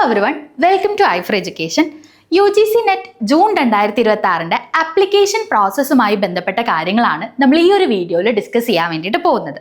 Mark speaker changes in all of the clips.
Speaker 1: everyone, welcome to iFor Education. UGC NET June 2026 application പ്രോസസ്സുമായി ബന്ധപ്പെട്ട കാര്യങ്ങളാണ് നമ്മൾ ഈ ഒരു വീഡിയോയിൽ ഡിസ്കസ് ചെയ്യാൻ വേണ്ടിയിട്ട് പോകുന്നത്.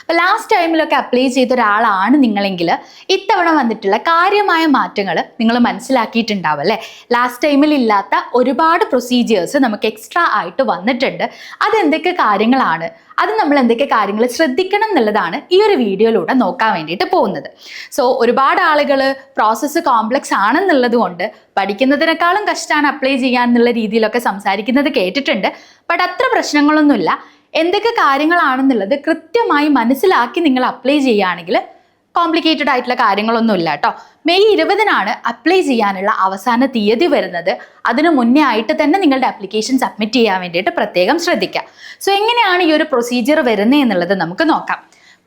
Speaker 1: അപ്പോൾ ലാസ്റ്റ് ടൈമിലൊക്കെ അപ്ലൈ ചെയ്ത ഒരാളാണ് നിങ്ങളെങ്കിൽ ഇത്തവണ വന്നിട്ടുള്ള കാര്യമായ മാറ്റങ്ങൾ നിങ്ങൾ മനസ്സിലാക്കിയിട്ടുണ്ടാവും അല്ലേ. ലാസ്റ്റ് ടൈമിൽ ഇല്ലാത്ത ഒരുപാട് പ്രൊസീജിയേഴ്സ് നമുക്ക് എക്സ്ട്രാ ആയിട്ട് വന്നിട്ടുണ്ട്. അതെന്തൊക്കെ കാര്യങ്ങളാണ്, അത് നമ്മൾ എന്തൊക്കെ കാര്യങ്ങൾ ശ്രദ്ധിക്കണം എന്നുള്ളതാണ് ഈ ഒരു വീഡിയോയിലൂടെ നോക്കാൻ വേണ്ടിയിട്ട് പോകുന്നത്. സോ ഒരുപാട് ആളുകൾ പ്രോസസ്സ് കോംപ്ലക്സ് ആണെന്നുള്ളത് കൊണ്ട് പഠിക്കുന്നതിനേക്കാളും കഷ്ടമാണ് അപ്ലൈ ചെയ്യാൻ എന്നുള്ള രീതിയിലൊക്കെ സംസാരിക്കുന്നത് കേട്ടിട്ടുണ്ട്. ബട്ട് അത്ര പ്രശ്നങ്ങളൊന്നുമില്ല. എന്തൊക്കെ കാര്യങ്ങളാണെന്നുള്ളത് കൃത്യമായി മനസ്സിലാക്കി നിങ്ങൾ അപ്ലൈ ചെയ്യുകയാണെങ്കിൽ കോംപ്ലിക്കേറ്റഡ് ആയിട്ടുള്ള കാര്യങ്ങളൊന്നുമില്ല കേട്ടോ. മെയ് 20 അപ്ലൈ ചെയ്യാനുള്ള അവസാന തീയതി വരുന്നത്. അതിനു മുന്നേ ആയിട്ട് തന്നെ നിങ്ങളുടെ ആപ്ലിക്കേഷൻ സബ്മിറ്റ് ചെയ്യാൻ വേണ്ടിയിട്ട് പ്രത്യേകം ശ്രദ്ധിക്കുക. സോ എങ്ങനെയാണ് ഈ ഒരു പ്രൊസീജിയർ വരുന്നത് എന്നുള്ളത് നമുക്ക് നോക്കാം.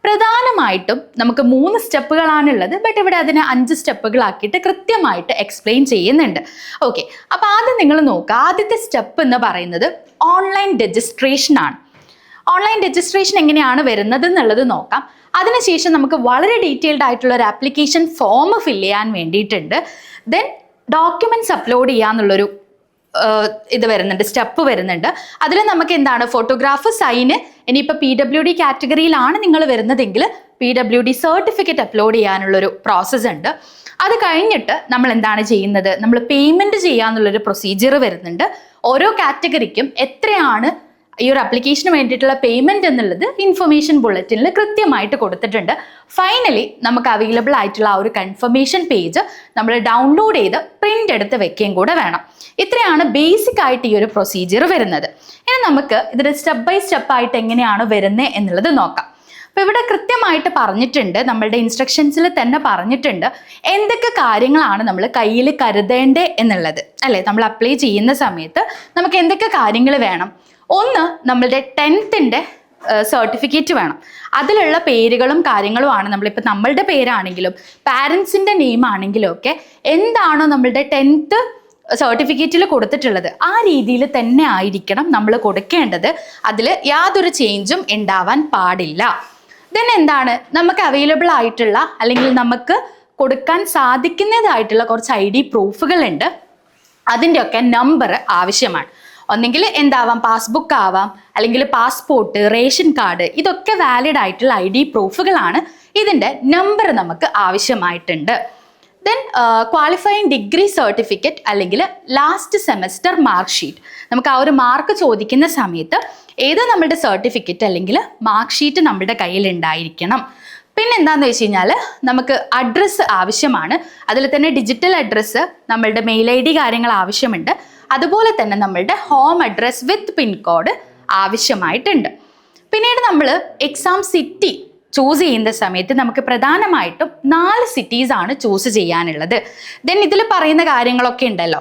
Speaker 1: പ്രധാനമായിട്ടും നമുക്ക് 3 സ്റ്റെപ്പുകളാണുള്ളത്. ബട്ട് ഇവിടെ അതിനെ 5 സ്റ്റെപ്പുകളാക്കിയിട്ട് കൃത്യമായിട്ട് എക്സ്പ്ലെയിൻ ചെയ്യുന്നുണ്ട്. ഓക്കെ, അപ്പോൾ ആദ്യം നിങ്ങൾ നോക്കുക. ആദ്യത്തെ സ്റ്റെപ്പ് എന്ന് പറയുന്നത് ഓൺലൈൻ രജിസ്ട്രേഷൻ ആണ്. ഓൺലൈൻ രജിസ്ട്രേഷൻ എങ്ങനെയാണ് വരുന്നത് എന്നുള്ളത് നോക്കാം. അതിനുശേഷം നമുക്ക് വളരെ ഡീറ്റെയിൽഡ് ആയിട്ടുള്ള ഒരു ആപ്ലിക്കേഷൻ ഫോം ഫില്ല് ചെയ്യാൻ വേണ്ടിയിട്ടുണ്ട്. ദെൻ ഡോക്യുമെന്റ്സ് അപ്ലോഡ് ചെയ്യാന്നുള്ളൊരു ഇത് വരുന്നുണ്ട്, സ്റ്റെപ്പ് വരുന്നുണ്ട്. അതിൽ നമുക്ക് എന്താണ് ഫോട്ടോഗ്രാഫ്, സൈന്, ഇനിയിപ്പോൾ PWD കാറ്റഗറിയിലാണ് നിങ്ങൾ വരുന്നതെങ്കിൽ PWD സർട്ടിഫിക്കറ്റ് അപ്ലോഡ് ചെയ്യാനുള്ളൊരു പ്രോസസ്സ് ഉണ്ട്. അത് കഴിഞ്ഞിട്ട് നമ്മൾ എന്താണ് ചെയ്യുന്നത്, നമ്മൾ പേയ്മെൻറ്റ് ചെയ്യാന്നുള്ളൊരു പ്രൊസീജിയർ വരുന്നുണ്ട്. ഓരോ കാറ്റഗറിക്കും എത്രയാണ് ഈ ഒരു ആപ്ലിക്കേഷന് വേണ്ടിയിട്ടുള്ള പേയ്മെൻറ്റ് എന്നുള്ളത് ഇൻഫർമേഷൻ ബുള്ളറ്റിനിൽ കൃത്യമായിട്ട് കൊടുത്തിട്ടുണ്ട്. ഫൈനലി നമുക്ക് അവൈലബിൾ ആയിട്ടുള്ള ആ ഒരു കൺഫർമേഷൻ പേജ് നമ്മൾ ഡൗൺലോഡ് ചെയ്ത് പ്രിൻ്റ് എടുത്ത് വെക്കുകയും കൂടെ വേണം. ഇത്രയാണ് ബേസിക് ആയിട്ട് ഈ ഒരു പ്രൊസീജിയർ വരുന്നത്. ഇനി നമുക്ക് ഇതിൽ സ്റ്റെപ്പ് ബൈ സ്റ്റെപ്പ് ആയിട്ട് എങ്ങനെയാണ് വരുന്നത് എന്നുള്ളത് നോക്കാം. അപ്പോൾ ഇവിടെ കൃത്യമായിട്ട് പറഞ്ഞിട്ടുണ്ട്, നമ്മളുടെ ഇൻസ്ട്രക്ഷൻസിൽ തന്നെ പറഞ്ഞിട്ടുണ്ട് എന്തൊക്കെ കാര്യങ്ങളാണ് നമ്മൾ കയ്യിൽ കരുതേണ്ടത് എന്നുള്ളത് അല്ലേ. നമ്മൾ അപ്ലൈ ചെയ്യുന്ന സമയത്ത് നമുക്ക് എന്തൊക്കെ കാര്യങ്ങൾ വേണം. ഒന്ന്, നമ്മളുടെ 10th സർട്ടിഫിക്കറ്റ് വേണം. അതിലുള്ള പേരുകളും കാര്യങ്ങളുമാണ് നമ്മളിപ്പോൾ നമ്മളുടെ പേരാണെങ്കിലും പാരൻസിൻ്റെ നെയിം ആണെങ്കിലും ഒക്കെ എന്താണോ നമ്മളുടെ 10th സർട്ടിഫിക്കറ്റിൽ കൊടുത്തിട്ടുള്ളത് ആ രീതിയിൽ തന്നെ ആയിരിക്കണം നമ്മൾ കൊടുക്കേണ്ടത്. അതിൽ യാതൊരു ചേഞ്ചും ഉണ്ടാവാൻ പാടില്ല. ദെൻ എന്താണ് നമുക്ക് അവൈലബിൾ ആയിട്ടുള്ള അല്ലെങ്കിൽ നമുക്ക് കൊടുക്കാൻ സാധിക്കുന്നതായിട്ടുള്ള കുറച്ച് ID പ്രൂഫുകളുണ്ട്. അതിൻ്റെയൊക്കെ നമ്പർ ആവശ്യമാണ്. ഒന്നെങ്കിൽ എന്താവാം, പാസ്ബുക്ക് ആവാം, അല്ലെങ്കിൽ പാസ്പോർട്ട്, റേഷൻ കാർഡ്, ഇതൊക്കെ വാലിഡ് ആയിട്ടുള്ള ID പ്രൂഫുകളാണ്. ഇതിൻ്റെ നമ്പർ നമുക്ക് ആവശ്യമായിട്ടുണ്ട്. ദെൻ ക്വാളിഫയിങ് ഡിഗ്രി സർട്ടിഫിക്കറ്റ് അല്ലെങ്കിൽ ലാസ്റ്റ് സെമസ്റ്റർ മാർക്ക് ഷീറ്റ്. നമുക്ക് ആ ഒരു മാർക്ക് ചോദിക്കുന്ന സമയത്ത് ഏത് നമ്മളുടെ സർട്ടിഫിക്കറ്റ് അല്ലെങ്കിൽ മാർക്ക് ഷീറ്റ് നമ്മുടെ കയ്യിൽ ഉണ്ടായിരിക്കണം. പിന്നെ എന്താണെന്ന് വെച്ച് കഴിഞ്ഞാൽ നമുക്ക് അഡ്രസ്സ് ആവശ്യമാണ്. അതിൽ തന്നെ ഡിജിറ്റൽ അഡ്രസ്സ്, നമ്മളുടെ മെയിൽ ID കാര്യങ്ങൾ ആവശ്യമുണ്ട്. അതുപോലെ തന്നെ നമ്മളുടെ ഹോം അഡ്രസ് വിത്ത് പിൻകോഡ് ആവശ്യമായിട്ടുണ്ട്. പിന്നീട് നമ്മൾ എക്സാം സിറ്റി ചൂസ് ചെയ്യുന്ന സമയത്ത് നമുക്ക് പ്രധാനമായിട്ടും 4 സിറ്റീസാണ് ചൂസ് ചെയ്യാനുള്ളത്. ദെൻ ഇതിൽ പറയുന്ന കാര്യങ്ങളൊക്കെ ഉണ്ടല്ലോ,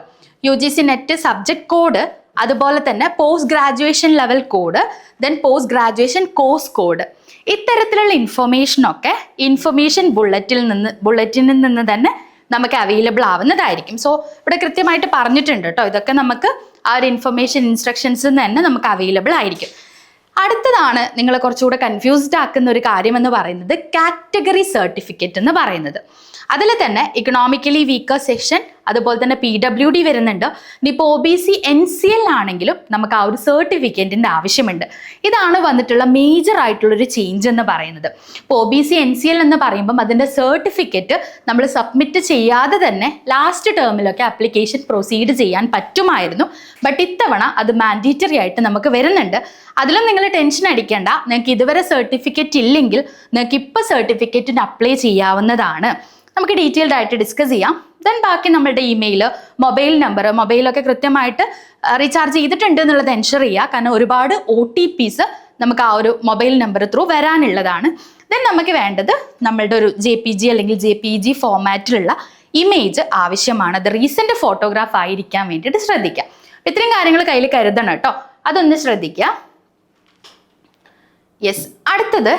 Speaker 1: UGC NET സബ്ജക്ട് കോഡ്, അതുപോലെ തന്നെ post graduation level code, then post graduation course code. ഇത്തരത്തിലുള്ള ഇൻഫർമേഷനൊക്കെ ഇൻഫർമേഷൻ ബുള്ളറ്റിനിൽ നിന്ന് തന്നെ നമുക്ക് അവൈലബിൾ ആവുന്നതായിരിക്കും. സോ ഇവിടെ കൃത്യമായിട്ട് പറഞ്ഞിട്ടുണ്ട് കേട്ടോ. ഇതൊക്കെ നമുക്ക് ആ ഒരു ഇൻഫർമേഷൻ ഇൻസ്ട്രക്ഷൻസിൽ നിന്ന് തന്നെ നമുക്ക് അവൈലബിൾ ആയിരിക്കും. അടുത്തതാണ് നിങ്ങൾ കുറച്ചുകൂടെ കൺഫ്യൂസ്ഡ് ആക്കുന്ന ഒരു കാര്യം എന്ന് പറയുന്നത് കാറ്റഗറി സർട്ടിഫിക്കറ്റ് എന്ന് പറയുന്നത്. അതിൽ തന്നെ ഇക്കണോമിക്കലി വീക്കർ സെക്ഷൻ, അതുപോലെ തന്നെ PWD വരുന്നുണ്ട്. ഇനിയിപ്പോൾ OBC NCL ആണെങ്കിലും നമുക്ക് ആ ഒരു സർട്ടിഫിക്കറ്റിൻ്റെ ആവശ്യമുണ്ട്. ഇതാണ് വന്നിട്ടുള്ള മേജർ ആയിട്ടുള്ളൊരു ചേഞ്ച് എന്ന് പറയുന്നത്. ഇപ്പോൾ OBC NCL എന്ന് പറയുമ്പം അതിൻ്റെ സർട്ടിഫിക്കറ്റ് നമ്മൾ സബ്മിറ്റ് ചെയ്യാതെ തന്നെ ലാസ്റ്റ് ടേമിലൊക്കെ ആപ്ലിക്കേഷൻ പ്രൊസീഡ് ചെയ്യാൻ പറ്റുമായിരുന്നു. ബട്ട് ഇത്തവണ അത് മാൻഡേറ്ററി ആയിട്ട് നമുക്ക് വരുന്നുണ്ട്. അതിലും നിങ്ങൾ ടെൻഷൻ അടിക്കേണ്ട. നിങ്ങൾക്ക് ഇതുവരെ സർട്ടിഫിക്കറ്റ് ഇല്ലെങ്കിൽ നിങ്ങൾക്ക് ഇപ്പോൾ സർട്ടിഫിക്കറ്റിന് അപ്ലൈ ചെയ്യാവുന്നതാണ്. നമുക്ക് ഡീറ്റെയിൽഡ് ആയിട്ട് ഡിസ്കസ് ചെയ്യാം. ദെൻ ബാക്കി നമ്മളുടെ ഇമെയിൽ, മൊബൈൽ നമ്പർ, മൊബൈലൊക്കെ കൃത്യമായിട്ട് റീചാർജ് ചെയ്തിട്ടുണ്ട് എന്നുള്ളത് എൻഷുർ ചെയ്യുക. കാരണം ഒരുപാട് OTPs നമുക്ക് ആ ഒരു മൊബൈൽ നമ്പർ ത്രൂ വരാനുള്ളതാണ്. ദെൻ നമുക്ക് വേണ്ടത് നമ്മളുടെ ഒരു JPG അല്ലെങ്കിൽ JPG ഫോമാറ്റിലുള്ള ഇമേജ് ആവശ്യമാണ്. അത് റീസെൻറ്റ് ഫോട്ടോഗ്രാഫ് ആയിരിക്കാൻ വേണ്ടിയിട്ട് ശ്രദ്ധിക്കുക. ഇത്രയും കാര്യങ്ങൾ കയ്യിൽ കരുതണം കേട്ടോ, അതൊന്ന് ശ്രദ്ധിക്കുക. യെസ്, അടുത്തത്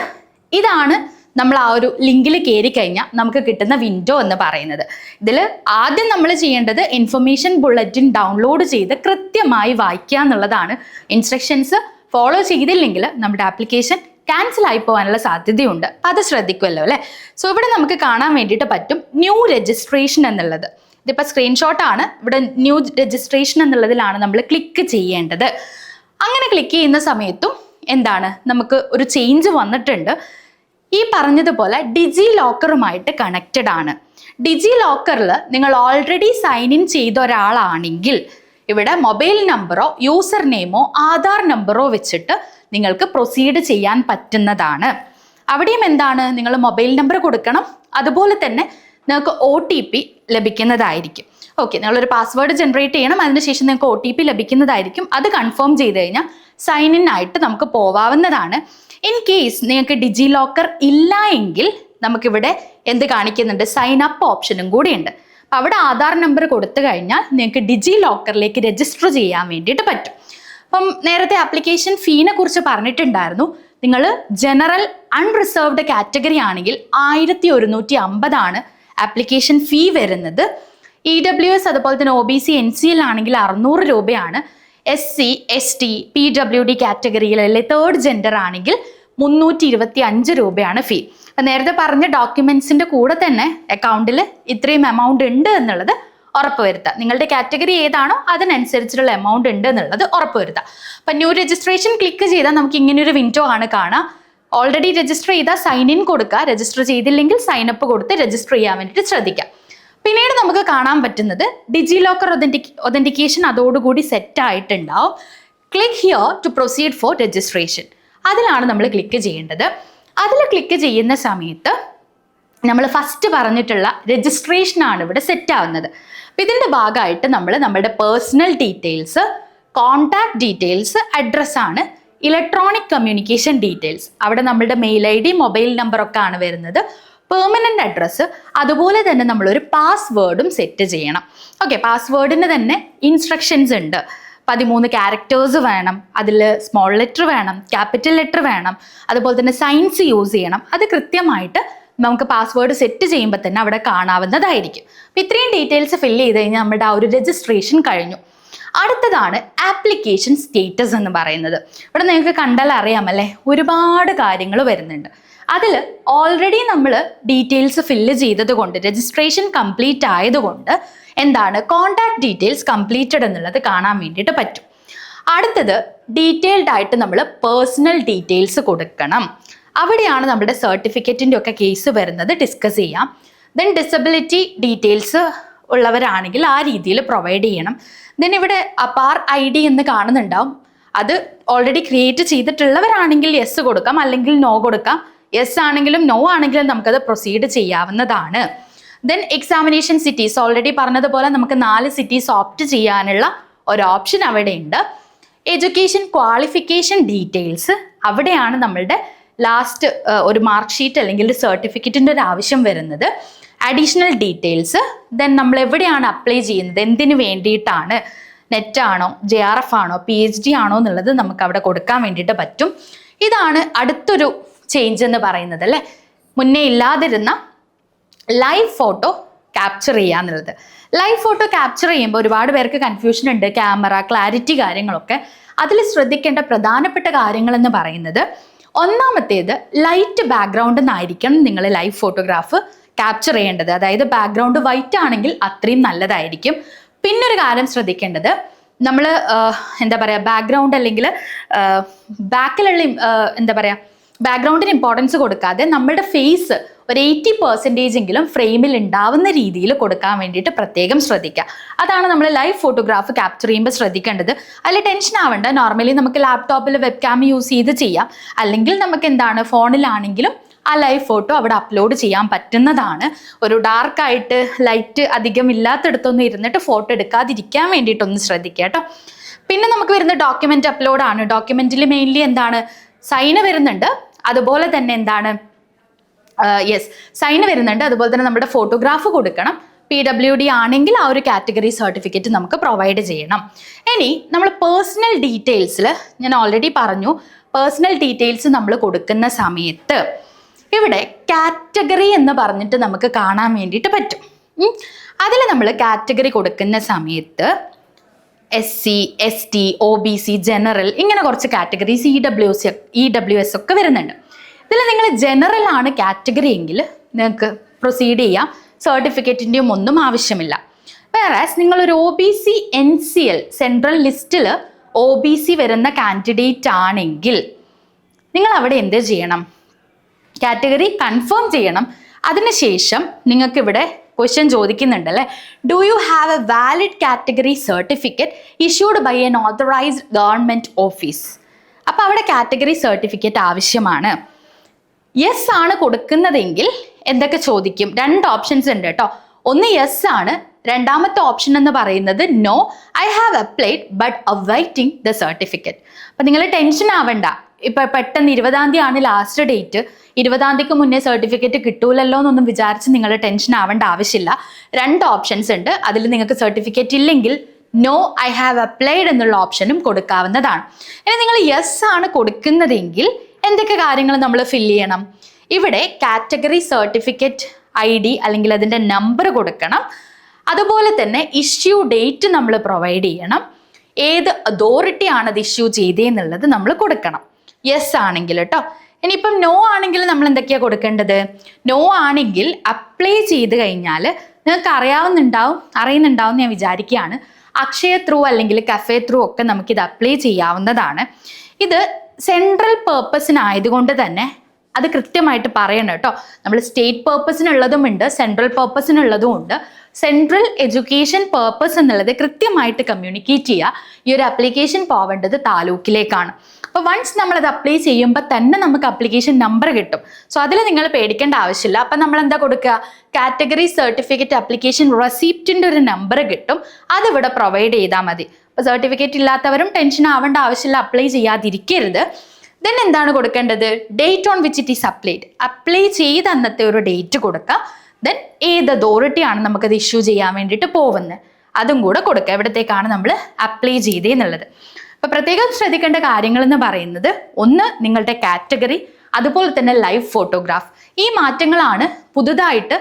Speaker 1: ഇതാണ്. നമ്മൾ ആ ഒരു ലിങ്കിൽ കയറി കഴിഞ്ഞാൽ നമുക്ക് കിട്ടുന്ന വിൻഡോ എന്ന് പറയുന്നത്. ഇതിൽ ആദ്യം നമ്മൾ ചെയ്യേണ്ടത് ഇൻഫർമേഷൻ ബുള്ളറ്റിൻ ഡൗൺലോഡ് ചെയ്ത് കൃത്യമായി വായിക്കുക എന്നുള്ളതാണ്. ഇൻസ്ട്രക്ഷൻസ് ഫോളോ ചെയ്തില്ലെങ്കിൽ നമ്മുടെ ആപ്ലിക്കേഷൻ ക്യാൻസൽ ആയി പോകാനുള്ള സാധ്യതയുണ്ട്. അപ്പം അത് ശ്രദ്ധിക്കുമല്ലോ അല്ലേ. സോ ഇവിടെ നമുക്ക് കാണാൻ വേണ്ടിയിട്ട് പറ്റും ന്യൂ രജിസ്ട്രേഷൻ എന്നുള്ളത്. ഇതിപ്പോൾ സ്ക്രീൻഷോട്ടാണ്. ഇവിടെ ന്യൂ രജിസ്ട്രേഷൻ എന്നുള്ളതിലാണ് നമ്മൾ ക്ലിക്ക് ചെയ്യേണ്ടത്. അങ്ങനെ ക്ലിക്ക് ചെയ്യുന്ന സമയത്തും എന്താണ് നമുക്ക് ഒരു ചേഞ്ച് വന്നിട്ടുണ്ട്. ഈ പറഞ്ഞതുപോലെ ഡിജി ലോക്കറുമായിട്ട് കണക്റ്റഡ് ആണ്. ഡിജി ലോക്കറിൽ നിങ്ങൾ ഓൾറെഡി സൈൻ ഇൻ ചെയ്ത ഒരാളാണെങ്കിൽ ഇവിടെ മൊബൈൽ നമ്പറോ യൂസർ നെയിമോ ആധാർ നമ്പറോ വെച്ചിട്ട് നിങ്ങൾക്ക് പ്രൊസീഡ് ചെയ്യാൻ പറ്റുന്നതാണ്. അവിടെയും എന്താണ് നിങ്ങൾ മൊബൈൽ നമ്പർ കൊടുക്കണം, അതുപോലെ തന്നെ നിങ്ങൾക്ക് OTP ലഭിക്കുന്നതായിരിക്കും. ഓക്കെ, നിങ്ങളൊരു പാസ്വേഡ് ജനറേറ്റ് ചെയ്യണം, അതിനുശേഷം നിങ്ങൾക്ക് OTP ലഭിക്കുന്നതായിരിക്കും. അത് കൺഫേം ചെയ്ത് കഴിഞ്ഞാൽ സൈൻ ഇൻ ആയിട്ട് നമുക്ക് പോവാവുന്നതാണ്. ഇൻ കേസ് നിങ്ങൾക്ക് ഡിജി ലോക്കർ ഇല്ല എങ്കിൽ നമുക്കിവിടെ എന്ത് കാണിക്കുന്നുണ്ട്, സൈൻ അപ്പ് ഓപ്ഷനും കൂടിയുണ്ട്. അപ്പം അവിടെ ആധാർ നമ്പർ കൊടുത്തു കഴിഞ്ഞാൽ നിങ്ങൾക്ക് ഡിജി ലോക്കറിലേക്ക് രജിസ്റ്റർ ചെയ്യാൻ വേണ്ടിയിട്ട് പറ്റും. അപ്പം നേരത്തെ ആപ്ലിക്കേഷൻ ഫീനെ കുറിച്ച് പറഞ്ഞിട്ടുണ്ടായിരുന്നു. നിങ്ങൾ ജനറൽ അൺറിസർവ്ഡ് കാറ്റഗറി ആണെങ്കിൽ 1150 ആപ്ലിക്കേഷൻ ഫീ വരുന്നത്. EWS അതുപോലെ തന്നെ OBC NCL ആണെങ്കിൽ 600 രൂപയാണ്. SC ST PWD കാറ്റഗറിയിലെ തേർഡ് ജെൻഡർ ആണെങ്കിൽ 325 രൂപയാണ് ഫീ. അപ്പം നേരത്തെ പറഞ്ഞ ഡോക്യുമെന്റ്സിന്റെ കൂടെ തന്നെ അക്കൗണ്ടിൽ ഇത്രയും എമൗണ്ട് ഉണ്ട് എന്നുള്ളത് ഉറപ്പുവരുത്തുക. നിങ്ങളുടെ കാറ്റഗറി ഏതാണോ അതിനനുസരിച്ചുള്ള എമൗണ്ട് ഉണ്ട് എന്നുള്ളത് ഉറപ്പുവരുത്തുക. അപ്പം ന്യൂ രജിസ്ട്രേഷൻ ക്ലിക്ക് ചെയ്താൽ നമുക്ക് ഇങ്ങനെയൊരു വിൻഡോ ആണ് കാണാം. ഓൾറെഡി രജിസ്റ്റർ ചെയ്താൽ സൈൻ ഇൻ കൊടുക്കുക, രജിസ്റ്റർ ചെയ്തില്ലെങ്കിൽ സൈൻ അപ്പ് കൊടുത്ത് രജിസ്റ്റർ ചെയ്യാൻ വേണ്ടിയിട്ട് ശ്രദ്ധിക്കുക. പിന്നീട് നമുക്ക് കാണാൻ പറ്റുന്നത് ഡിജി ലോക്കർ ഒതന്റിക്കേഷൻ അതോടുകൂടി സെറ്റ് ആയിട്ടുണ്ടാവും. Click here to proceed for registration, അതിലാണ് നമ്മൾ ക്ലിക്ക് ചെയ്യേണ്ടത്. അതിൽ ക്ലിക്ക് ചെയ്യുന്ന സമയത്ത് നമ്മൾ ഫസ്റ്റ് പറഞ്ഞിട്ടുള്ള രജിസ്ട്രേഷനാണ് ഇവിടെ സെറ്റ് ആവുന്നത്. അപ്പം ഇതിൻ്റെ ഭാഗമായിട്ട് നമ്മൾ നമ്മുടെ പേഴ്സണൽ ഡീറ്റെയിൽസ്, കോൺടാക്ട് ഡീറ്റെയിൽസ്, അഡ്രസ്സാണ്, ഇലക്ട്രോണിക് കമ്മ്യൂണിക്കേഷൻ ഡീറ്റെയിൽസ്, അവിടെ നമ്മളുടെ മെയിൽ ID മൊബൈൽ നമ്പറൊക്കെ ആണ് വരുന്നത്, പെർമനൻ്റ് അഡ്രസ്സ്, അതുപോലെ തന്നെ നമ്മളൊരു പാസ്വേഡും സെറ്റ് ചെയ്യണം. ഓക്കെ, പാസ്വേഡിന് തന്നെ ഇൻസ്ട്രക്ഷൻസ് ഉണ്ട്. 13 ക്യാരക്ടേഴ്സ് വേണം, അതിൽ സ്മോൾ ലെറ്റർ വേണം, ക്യാപിറ്റൽ ലെറ്റർ വേണം, അതുപോലെ തന്നെ സൈൻസ് യൂസ് ചെയ്യണം. അത് കൃത്യമായിട്ട് നമുക്ക് പാസ്വേഡ് സെറ്റ് ചെയ്യുമ്പോൾ തന്നെ അവിടെ കാണാവുന്നതായിരിക്കും. അപ്പം ഇത്രയും ഡീറ്റെയിൽസ് ഫില്ല് ചെയ്ത് കഴിഞ്ഞാൽ നമ്മുടെ ആ ഒരു രജിസ്ട്രേഷൻ കഴിഞ്ഞു. അടുത്തതാണ് ആപ്ലിക്കേഷൻ സ്റ്റേറ്റസ് എന്ന് പറയുന്നത്. ഇവിടെ നിങ്ങൾക്ക് കണ്ടാൽ അറിയാമല്ലേ, ഒരുപാട് കാര്യങ്ങൾ വരുന്നുണ്ട്. അതിൽ ഓൾറെഡി നമ്മൾ ഡീറ്റെയിൽസ് ഫില്ല് ചെയ്തത് കൊണ്ട്, രജിസ്ട്രേഷൻ കംപ്ലീറ്റ് ആയതുകൊണ്ട് എന്താണ് കോൺടാക്ട് ഡീറ്റെയിൽസ് കംപ്ലീറ്റഡ് എന്നുള്ളത് കാണാൻ വേണ്ടിയിട്ട് പറ്റും. അടുത്തത് ഡീറ്റെയിൽഡ് ആയിട്ട് നമ്മൾ പേഴ്സണൽ ഡീറ്റെയിൽസ് കൊടുക്കണം. അവിടെയാണ് നമ്മുടെ സർട്ടിഫിക്കറ്റിൻ്റെ ഒക്കെ കേസ് വരുന്നത്, ഡിസ്കസ് ചെയ്യാം. ദെൻ ഡിസബിലിറ്റി ഡീറ്റെയിൽസ് ഉള്ളവരാണെങ്കിൽ ആ രീതിയിൽ പ്രൊവൈഡ് ചെയ്യണം. ദെൻ ഇവിടെ അപാർ ID എന്ന് കാണുന്നുണ്ടാവും, അത് ഓൾറെഡി ക്രിയേറ്റ് ചെയ്തിട്ടുള്ളവരാണെങ്കിൽ യെസ് കൊടുക്കാം, അല്ലെങ്കിൽ നോ കൊടുക്കാം. യെസ് ആണെങ്കിലും നോ ആണെങ്കിലും നമുക്കത് പ്രൊസീഡ് ചെയ്യാവുന്നതാണ്. ദെൻ എക്സാമിനേഷൻ സിറ്റീസ്, ഓൾറെഡി പറഞ്ഞതുപോലെ നമുക്ക് 4 സിറ്റീസ് ഓപ്റ്റ് ചെയ്യാനുള്ള ഒരു ഓപ്ഷൻ അവിടെ ഉണ്ട്. എഡ്യൂക്കേഷൻ ക്വാളിഫിക്കേഷൻ ഡീറ്റെയിൽസ്, അവിടെയാണ് നമ്മളുടെ ലാസ്റ്റ് ഒരു മാർക്ക് ഷീറ്റ് അല്ലെങ്കിൽ ഒരു സർട്ടിഫിക്കറ്റിൻ്റെ ഒരു ആവശ്യം വരുന്നത്. അഡീഷണൽ ഡീറ്റെയിൽസ്, ദെൻ നമ്മൾ എവിടെയാണ് അപ്ലൈ ചെയ്യുന്നത്, എന്തിനു വേണ്ടിയിട്ടാണ്, നെറ്റാണോ JRF ആണോ PhD ആണോ എന്നുള്ളത് നമുക്ക് അവിടെ കൊടുക്കാൻ വേണ്ടിയിട്ട് പറ്റും. ഇതാണ് അടുത്തൊരു ചേഞ്ച് എന്ന് പറയുന്നത് അല്ലേ. മുന്നേ ഇല്ലാതിരുന്ന ലൈവ് ഫോട്ടോ ക്യാപ്ചർ ചെയ്യുക എന്നുള്ളത്. ലൈവ് ഫോട്ടോ ക്യാപ്ചർ ചെയ്യുമ്പോൾ ഒരുപാട് പേർക്ക് കൺഫ്യൂഷൻ ഉണ്ട്, ക്യാമറ ക്ലാരിറ്റി കാര്യങ്ങളൊക്കെ. അതിൽ ശ്രദ്ധിക്കേണ്ട പ്രധാനപ്പെട്ട കാര്യങ്ങളെന്ന് പറയുന്നത്, ഒന്നാമത്തേത് ലൈറ്റ് ബാക്ക്ഗ്രൗണ്ട് എന്നായിരിക്കണം നിങ്ങൾ ലൈവ് ഫോട്ടോഗ്രാഫ് ക്യാപ്ചർ ചെയ്യേണ്ടത്. അതായത് ബാക്ക്ഗ്രൗണ്ട് വൈറ്റ് ആണെങ്കിൽ അത്രയും നല്ലതായിരിക്കും. പിന്നൊരു കാര്യം ശ്രദ്ധിക്കേണ്ടത്, നമ്മൾ എന്താ പറയുക, ബാക്ക്ഗ്രൗണ്ട് അല്ലെങ്കിൽ ബാക്കിലുള്ള എന്താ പറയുക, ബാക്ക്ഗ്രൗണ്ടിന് ഇമ്പോർട്ടൻസ് കൊടുക്കാതെ നമ്മളുടെ ഫേസ് ഒരു 80% എങ്കിലും ഫ്രെയിമിൽ ഉണ്ടാവുന്ന രീതിയിൽ കൊടുക്കാൻ വേണ്ടിയിട്ട് പ്രത്യേകം ശ്രദ്ധിക്കുക. അതാണ് നമ്മൾ ലൈവ് ഫോട്ടോഗ്രാഫ് ക്യാപ്ചർ ചെയ്യുമ്പോൾ ശ്രദ്ധിക്കേണ്ടത്. അതിൽ ടെൻഷൻ ആവേണ്ട, നോർമലി നമുക്ക് ലാപ്ടോപ്പിൽ വെബ് ക്യാം യൂസ് ചെയ്ത് ചെയ്യാം, അല്ലെങ്കിൽ നമുക്ക് എന്താണ് ഫോണിലാണെങ്കിലും ആ ലൈവ് ഫോട്ടോ അവിടെ അപ്ലോഡ് ചെയ്യാൻ പറ്റുന്നതാണ്. ഒരു ഡാർക്കായിട്ട് ലൈറ്റ് അധികം ഇല്ലാത്തടത്തൊന്നും ഇരുന്നിട്ട് ഫോട്ടോ എടുക്കാതിരിക്കാൻ വേണ്ടിയിട്ടൊന്ന് ശ്രദ്ധിക്കുക കേട്ടോ. പിന്നെ നമുക്ക് വരുന്ന ഡോക്യുമെന്റ് അപ്ലോഡാണ്. ഡോക്യുമെന്റിൽ മെയിൻലി എന്താണ്, സൈന് വരുന്നുണ്ട്, അതുപോലെ തന്നെ എന്താണ് സൈന് വരുന്നുണ്ട്, അതുപോലെ തന്നെ നമ്മുടെ ഫോട്ടോഗ്രാഫ് കൊടുക്കണം. PWD ആണെങ്കിൽ ആ ഒരു കാറ്റഗറി സർട്ടിഫിക്കറ്റ് നമുക്ക് പ്രൊവൈഡ് ചെയ്യണം. ഇനി നമ്മൾ പേഴ്സണൽ ഡീറ്റെയിൽസിൽ ഞാൻ ഓൾറെഡി പറഞ്ഞു, പേഴ്സണൽ ഡീറ്റെയിൽസ് നമ്മൾ കൊടുക്കുന്ന സമയത്ത് ഇവിടെ കാറ്റഗറി എന്ന് പറഞ്ഞിട്ട് നമുക്ക് കാണാൻ വേണ്ടിയിട്ട് പറ്റും. അതിൽ നമ്മൾ കാറ്റഗറി കൊടുക്കുന്ന സമയത്ത് SC, ST, OBC, ജനറൽ, ഇങ്ങനെ കുറച്ച് കാറ്റഗറീസ് EWS ഒക്കെ വരുന്നുണ്ട്. ഇതിൽ നിങ്ങൾ ജനറൽ ആണ് കാറ്റഗറി എങ്കിൽ നിങ്ങൾക്ക് പ്രൊസീഡ് ചെയ്യാം, സർട്ടിഫിക്കറ്റിൻ്റെയും ഒന്നും ആവശ്യമില്ല. വേറാസ് നിങ്ങളൊരു OBC NCL സെൻട്രൽ ലിസ്റ്റിൽ OBC വരുന്ന കാൻഡിഡേറ്റ് ആണെങ്കിൽ നിങ്ങൾ അവിടെ എന്ത് ചെയ്യണം? കാറ്റഗറി കൺഫേം ചെയ്യണം. അതിനുശേഷം നിങ്ങൾക്ക് ഇവിടെ ക്വസ്റ്റ്യൻ ചോദിക്കുന്നുണ്ട് അല്ലേ, do you have a valid category certificate issued by an authorised government office? അപ്പോൾ അവിടെ കാറ്റഗറി സർട്ടിഫിക്കറ്റ് ആവശ്യമാണ്. യെസ് ആണ് കൊടുക്കുന്നതെങ്കിൽ എന്തൊക്കെ ചോദിക്കും? 2 ഓപ്ഷൻസ് ഉണ്ട് കേട്ടോ. ഒന്ന് യെസ് ആണ്, രണ്ടാമത്തെ ഓപ്ഷൻ എന്ന് പറയുന്നത് no, I have applied but awaiting the certificate. അപ്പം നിങ്ങൾ ടെൻഷൻ ആവണ്ട. ഇപ്പം പെട്ടെന്ന് 20-ാം തീയതി ആണ് ലാസ്റ്റ് ഡേറ്റ്, 20-ാം തീയതിക്ക് മുന്നേ സർട്ടിഫിക്കറ്റ് കിട്ടൂലല്ലോ എന്നൊന്നും വിചാരിച്ച് നിങ്ങൾ ടെൻഷൻ ആവേണ്ട ആവശ്യമില്ല. 2 ഓപ്ഷൻസ് ഉണ്ട്. അതിൽ നിങ്ങൾക്ക് സർട്ടിഫിക്കറ്റ് ഇല്ലെങ്കിൽ നോ ഐ ഹാവ് അപ്ലൈഡ് എന്നുള്ള ഓപ്ഷനും കൊടുക്കാവുന്നതാണ്. ഇനി നിങ്ങൾ യെസ് ആണ് കൊടുക്കുന്നതെങ്കിൽ എന്തൊക്കെ കാര്യങ്ങൾ നമ്മൾ ഫില്ല് ചെയ്യണം? ഇവിടെ കാറ്റഗറി സർട്ടിഫിക്കറ്റ് ID അല്ലെങ്കിൽ അതിൻ്റെ നമ്പർ കൊടുക്കണം. അതുപോലെ തന്നെ ഇഷ്യൂ ഡേറ്റ് നമ്മൾ പ്രൊവൈഡ് ചെയ്യണം. ഏത് അതോറിറ്റി ആണ് അത് ഇഷ്യൂ ചെയ്തതെന്നുള്ളത് നമ്മൾ കൊടുക്കണം, യെസ് ആണെങ്കിൽ കേട്ടോ. ഇനിയിപ്പം നോ ആണെങ്കിൽ നമ്മൾ എന്തൊക്കെയാണ് കൊടുക്കേണ്ടത്? നോ ആണെങ്കിൽ അപ്ലൈ ചെയ്ത് കഴിഞ്ഞാൽ നിങ്ങൾക്ക് അറിയുന്നുണ്ടാവും ഞാൻ വിചാരിക്കുകയാണ്. അക്ഷയ ത്രൂ അല്ലെങ്കിൽ കഫേ ത്രൂ ഒക്കെ നമുക്കിത് അപ്ലൈ ചെയ്യാവുന്നതാണ്. ഇത് സെൻട്രൽ പേർപ്പസിനായതുകൊണ്ട് തന്നെ അത് കൃത്യമായിട്ട് പറയണം കേട്ടോ. നമ്മൾ സ്റ്റേറ്റ് പേർപ്പസിനുള്ളതും ഉണ്ട്, സെൻട്രൽ പേർപ്പസിനുള്ളതും ഉണ്ട്. സെൻട്രൽ എഡ്യൂക്കേഷൻ പേർപ്പസ് എന്നുള്ളത് കൃത്യമായിട്ട് കമ്മ്യൂണിക്കേറ്റ് ചെയ്യുക. ഈ ഒരു ആപ്ലിക്കേഷൻ പോവേണ്ടത് താലൂക്കിലേക്കാണ്. അപ്പോൾ വൺസ് നമ്മളത് അപ്ലൈ ചെയ്യുമ്പോൾ തന്നെ നമുക്ക് ആപ്ലിക്കേഷൻ നമ്പർ കിട്ടും. സോ അതിൽ നിങ്ങൾ പേടിക്കേണ്ട ആവശ്യമില്ല. അപ്പം നമ്മൾ എന്താ കൊടുക്കുക? കാറ്റഗറി സർട്ടിഫിക്കറ്റ് ആപ്ലിക്കേഷൻ റെസിപ്റ്റിൻ്റെ ഒരു നമ്പർ കിട്ടും, അതിവിടെ പ്രൊവൈഡ് ചെയ്താൽ മതി. അപ്പോൾ സർട്ടിഫിക്കറ്റ് ഇല്ലാത്തവരും ടെൻഷൻ ആവേണ്ട ആവശ്യമില്ല, അപ്ലൈ ചെയ്യാതിരിക്കരുത്. ദെൻ എന്താണ് കൊടുക്കേണ്ടത്? Date on which it is applied. Apply ചെയ്ത് അന്നത്തെ ഒരു ഡേറ്റ് കൊടുക്കുക. ദെൻ ഏത് അതോറിറ്റിയാണ് നമുക്കത് ഇഷ്യൂ ചെയ്യാൻ വേണ്ടിയിട്ട് പോകുന്നത് അതും കൂടെ കൊടുക്കുക. എവിടത്തേക്കാണ് നമ്മൾ അപ്ലൈ ചെയ്തതെന്നുള്ളത്. അപ്പോൾ പ്രത്യേകം ശ്രദ്ധിക്കേണ്ട കാര്യങ്ങൾ എന്ന് പറയുന്നത്, ഒന്ന് നിങ്ങളുടെ കാറ്റഗറി, അതുപോലെ തന്നെ ലൈവ് ഫോട്ടോഗ്രാഫ്. ഈ മാറ്റങ്ങളാണ് പുതുതായിട്ട്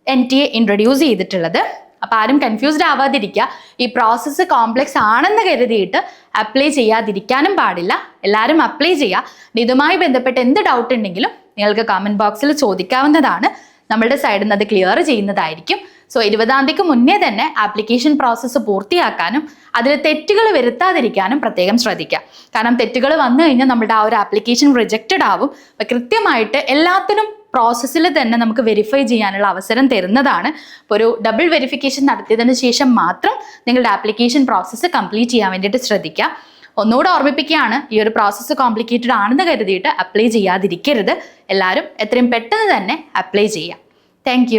Speaker 1: NTA ഇൻട്രൊഡ്യൂസ് ചെയ്തിട്ടുള്ളത്. അപ്പോൾ ആരും കൺഫ്യൂസ്ഡ് ആവാതിരിക്കുക. ഈ പ്രോസസ്സ് കോംപ്ലക്സ് ആണെന്ന് കരുതിയിട്ട് അപ്ലൈ ചെയ്യാതിരിക്കാനും പാടില്ല. എല്ലാവരും അപ്ലൈ ചെയ്യുക. ഇതുമായി ബന്ധപ്പെട്ട് എന്ത് ഡൗട്ട് ഉണ്ടെങ്കിലും നിങ്ങൾക്ക് കമൻറ്റ് ബോക്സിൽ ചോദിക്കാവുന്നതാണ്. നമ്മളുടെ സൈഡിൽ നിന്ന് അത് ക്ലിയർ ചെയ്യുന്നതായിരിക്കും. സോ 20-ാം തീയതിക്ക് മുന്നേ തന്നെ ആപ്ലിക്കേഷൻ പ്രോസസ്സ് പൂർത്തിയാക്കാനും അതിൽ തെറ്റുകൾ വരുത്താതിരിക്കാനും പ്രത്യേകം ശ്രദ്ധിക്കുക. കാരണം തെറ്റുകൾ വന്നു കഴിഞ്ഞാൽ നമ്മുടെ ആ ഒരു ആപ്ലിക്കേഷൻ റിജക്റ്റഡ് ആവും. അപ്പം കൃത്യമായിട്ട് എല്ലാത്തിനും പ്രോസസ്സിൽ തന്നെ നമുക്ക് വെരിഫൈ ചെയ്യാനുള്ള അവസരം തരുന്നതാണ്. അപ്പോൾ ഒരു ഡബിൾ വെരിഫിക്കേഷൻ നടത്തിയതിന് ശേഷം മാത്രം നിങ്ങളുടെ ആപ്ലിക്കേഷൻ പ്രോസസ്സ് കംപ്ലീറ്റ് ചെയ്യാൻ വേണ്ടിയിട്ട് ശ്രദ്ധിക്കുക. ഒന്നുകൂടെ ഓർമ്മിപ്പിക്കുകയാണ്, ഈ ഒരു പ്രോസസ്സ് കോംപ്ലിക്കേറ്റഡ് ആണെന്ന് കരുതിയിട്ട് അപ്ലൈ ചെയ്യാതിരിക്കരുത്. എല്ലാവരും എത്രയും പെട്ടെന്ന് തന്നെ അപ്ലൈ ചെയ്യുക. താങ്ക്